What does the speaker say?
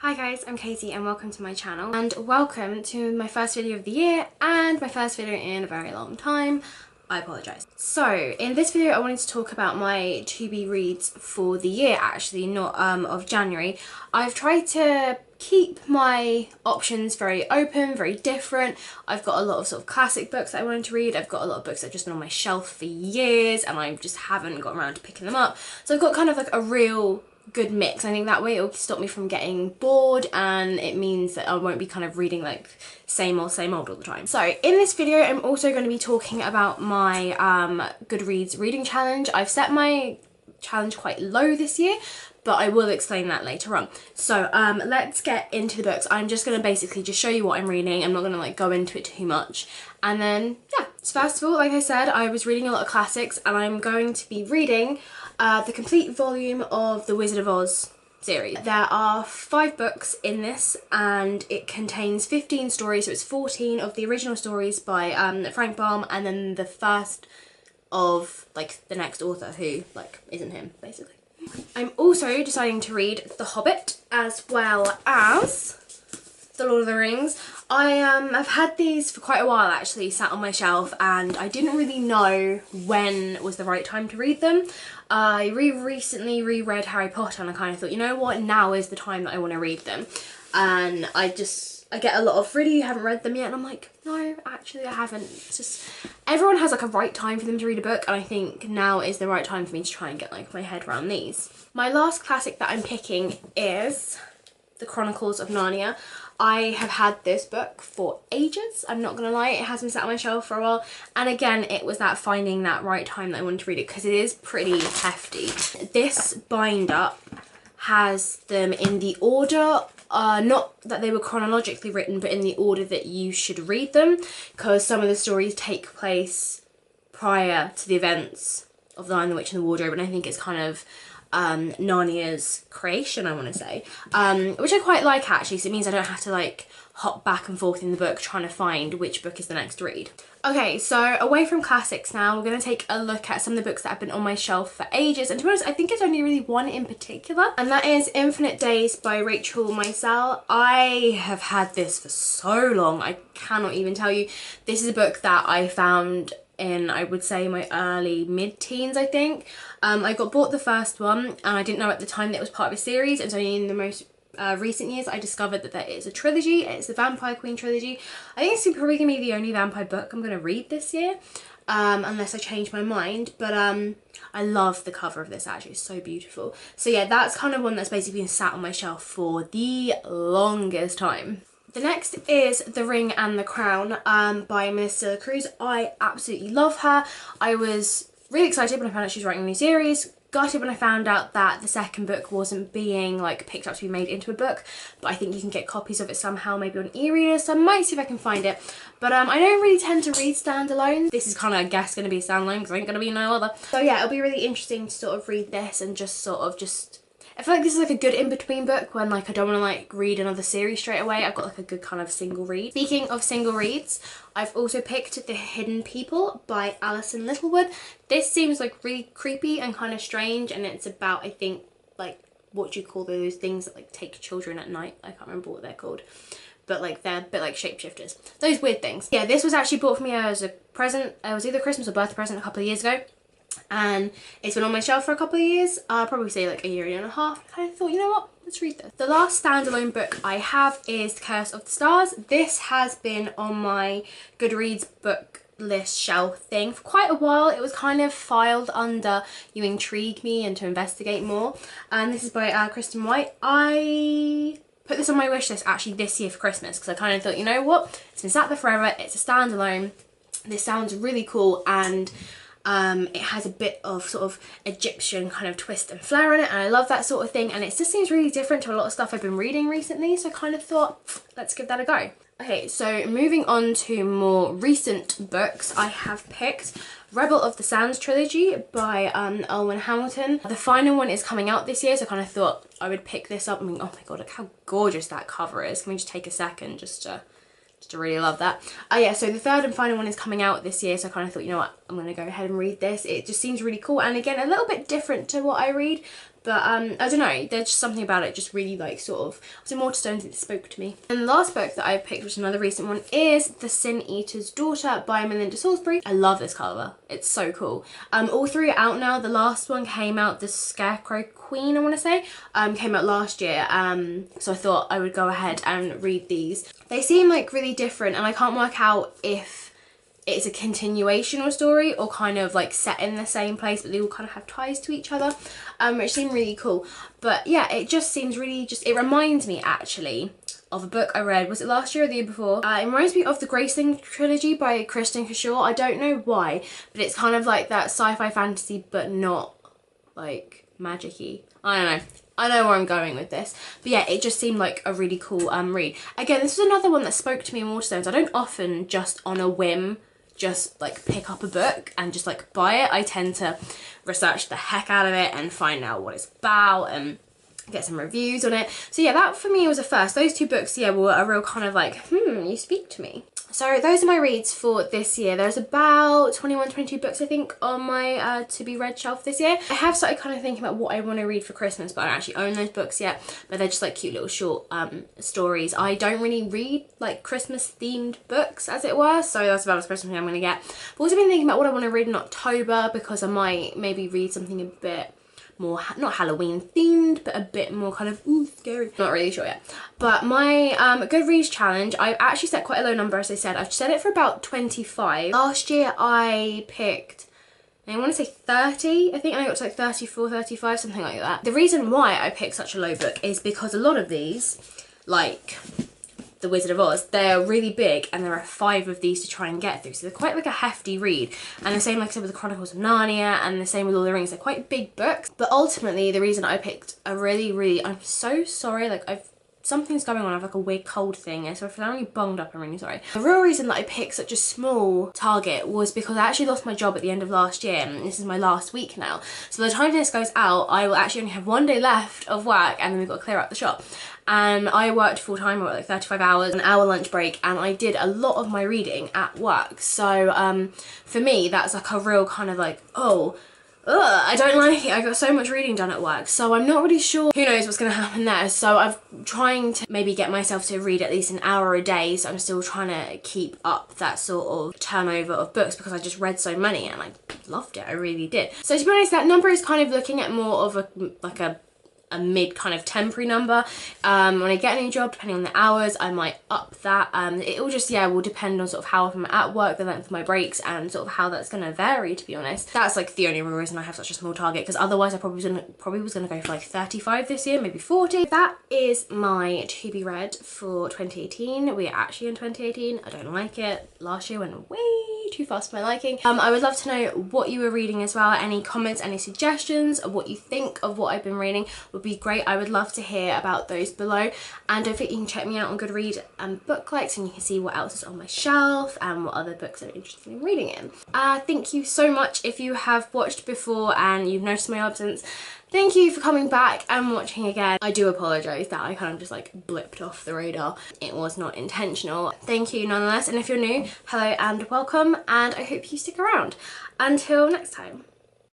Hi guys, I'm Katie and welcome to my channel, and welcome to my first video of the year and my first video in a very long time. I apologise. So in this video I wanted to talk about my to be reads for the year, actually, not of January. I've tried to keep my options very open, very different. I've got a lot of sort of classic books that I wanted to read. I've got a lot of books that have just been on my shelf for years and I just haven't got around to picking them up. So I've got kind of like a real good mix. I think that way it'll stop me from getting bored, and it means that I won't be kind of reading like same old all the time. So in this video I'm also going to be talking about my Goodreads reading challenge. I've set my challenge quite low this year, but I will explain that later on. So let's get into the books. I'm just going to basically just show you what I'm reading. I'm not going to like go into it too much. And then yeah, so first of all, like I said, I was reading a lot of classics and I'm going to be reading the complete volume of the Wizard of Oz series. There are 5 books in this and it contains 15 stories, so it's 14 of the original stories by Frank Baum, and then the first of like the next author who like isn't him, basically. I'm also deciding to read The Hobbit as well as The Lord of the Rings. I've had these for quite a while actually, sat on my shelf, and I didn't really know when was the right time to read them. I recently reread Harry Potter and I kind of thought, you know what, now is the time that I want to read them. And I get a lot of, really, you haven't read them yet? And I'm like, no, actually I haven't. It's just, everyone has like a right time for them to read a book, and I think now is the right time for me to try and get like my head around these. My last classic that I'm picking is The Chronicles of Narnia. I have had this book for ages, I'm not gonna lie. It has been sat on my shelf for a while, and again it was that finding that right time that I wanted to read it, because it is pretty hefty. This binder has them in the order, not that they were chronologically written, but in the order that you should read them, because some of the stories take place prior to the events of The Lion, the Witch and the Wardrobe, and I think it's kind of Narnia's creation, I want to say, which I quite like actually, so it means I don't have to like hop back and forth in the book trying to find which book is the next read. Okay, so away from classics now, we're going to take a look at some of the books that have been on my shelf for ages, and to be honest I think it's only really one in particular, and that is Infinite Days by Rachel Meisel. I have had this for so long, I cannot even tell you. This is a book that I found in, I would say, my early mid-teens, I think. I got bought the first one and I didn't know at the time that it was part of a series, and so in the most recent years I discovered that there is a trilogy. It's the Vampire Queen trilogy. I think it's probably going to be the only vampire book I'm going to read this year, unless I change my mind, but I love the cover of this actually, it's so beautiful. So yeah, that's kind of one that's basically been sat on my shelf for the longest time. The next is The Ring and the Crown by Minister Cruz. I absolutely love her. I was really excited when I found out she was writing a new series. Gutted when I found out that the second book wasn't being like picked up to be made into a book, but I think you can get copies of it somehow, maybe on e-reader, so I might see if I can find it. But I don't really tend to read standalone. This is kind of, I guess, going to be a standalone because there ain't going to be no other. So yeah, it'll be really interesting to sort of read this and just sort of I feel like this is like a good in-between book when like I don't want to like read another series straight away. I've got like a good kind of single read. Speaking of single reads, I've also picked The Hidden People by Alison Littlewood. This seems like really creepy and kind of strange, and it's about, I think, like what do you call those things that like take children at night? I can't remember what they're called, but like they're a bit like shapeshifters. Those weird things. Yeah, this was actually bought for me as a present. It was either Christmas or birthday present a couple of years ago. And it's been on my shelf for a couple of years, I'll probably say like a year and a half. I kind of thought, you know what, let's read this. The last standalone book I have is The Curse of the Stars. This has been on my Goodreads book list shelf thing for quite a while. It was kind of filed under You Intrigue Me and To Investigate More, and this is by Kristen White. I put this on my wish list actually this year for Christmas because I kind of thought, you know what, it's been sat there forever, it's a standalone, this sounds really cool, and it has a bit of sort of Egyptian kind of twist and flair in it, and I love that sort of thing, and it just seems really different to a lot of stuff I've been reading recently, so I kind of thought, let's give that a go. Okay, so moving on to more recent books, I have picked Rebel of the Sands trilogy by Elwyn Hamilton. The final one is coming out this year, so I kind of thought I would pick this up. I mean, oh my god, look how gorgeous that cover is. Can we just take a second just to really love that. Yeah, so the third and final one is coming out this year, so I kind of thought, you know what, I'm going to go ahead and read this. It just seems really cool, and again, a little bit different to what I read, But I don't know, there's just something about it just really like sort of, was it Waterstones that spoke to me. And the last book that I picked, which is another recent one, is The Sin Eater's Daughter by Melinda Salisbury. I love this cover, it's so cool. All three are out now. The last one came out, The Scarecrow Queen, I want to say, came out last year. So I thought I would go ahead and read these. They seem like really different, and I can't work out if it's a continuation story or kind of like set in the same place, but they all kind of have ties to each other, which seem really cool. But yeah, it just seems really it reminds me actually of a book I read, was it last year or the year before? It reminds me of the Graceling trilogy by Kristen Cashore. I don't know why, but it's kind of like that sci-fi fantasy, but not like magic-y. I don't know. I know where I'm going with this. But yeah, it just seemed like a really cool read. Again, this was another one that spoke to me in Waterstones. I don't often just on a whim just like pick up a book and just like buy it. I tend to research the heck out of it and find out what it's about and get some reviews on it. So yeah, that for me was a first. Those two books, yeah, were a real kind of like, you speak to me. So those are my reads for this year. There's about 21, 22 books I think on my to be read shelf this year. I have started kind of thinking about what I want to read for Christmas, but I don't actually own those books yet. But they're just like cute little short stories. I don't really read like Christmas themed books, as it were, so that's about as Christmas I'm going to get. I've also been thinking about what I want to read in October, because I might maybe read something a bit more, not Halloween themed, but a bit more kind of, ooh, scary. Not really sure yet. But my Goodreads challenge, I've actually set quite a low number, as I said. I've set it for about 25. Last year I picked, I want to say 30, I think, and I got to like 34, 35, something like that. The reason why I picked such a low book is because a lot of these, like The Wizard of Oz, they're really big, and there are 5 of these to try and get through, so they're quite like a hefty read. And the same like I said with the Chronicles of Narnia, and the same with Lord of the Rings. They're quite big books, but ultimately the reason I picked a really, I'm so sorry, like something's going on. I have like a weird cold thing, so if I'm only bunged up, I'm really sorry. The real reason that I picked such a small target was because I actually lost my job at the end of last year, and this is my last week now. So by the time this goes out, I will actually only have 1 day left of work, and then we've got to clear out the shop. And I worked full time, like 35 hours, an hour lunch break, and I did a lot of my reading at work. So for me, that's like a real kind of like, I don't like it. I got so much reading done at work, so I'm not really sure. Who knows what's going to happen there. So I'm trying to maybe get myself to read at least an hour a day, so I'm still trying to keep up that sort of turnover of books, because I just read so many and I loved it. I really did. So to be honest, that number is kind of looking at more of a mid kind of temporary number. When I get a new job, depending on the hours, I might up that. It will just, will depend on sort of how I'm at work, the length of my breaks, and sort of how that's going to vary, to be honest. That's like the only reason I have such a small target, because otherwise I probably was going to go for like 35 this year, maybe 40. That is my to be read for 2018. We are actually in 2018. I don't like it. Last year went way too fast for my liking. I would love to know what you were reading as well. Any comments, any suggestions of what you think of what I've been reading would be great. I would love to hear about those below. And don't forget, you can check me out on Goodreads and BookLikes, and you can see what else is on my shelf and what other books I'm interested in reading in. Thank you so much if you have watched before and you've noticed my absence. Thank you for coming back and watching again. I do apologise that I kind of just like blipped off the radar. It was not intentional. Thank you nonetheless, and if you're new, hello and welcome, and I hope you stick around. Until next time.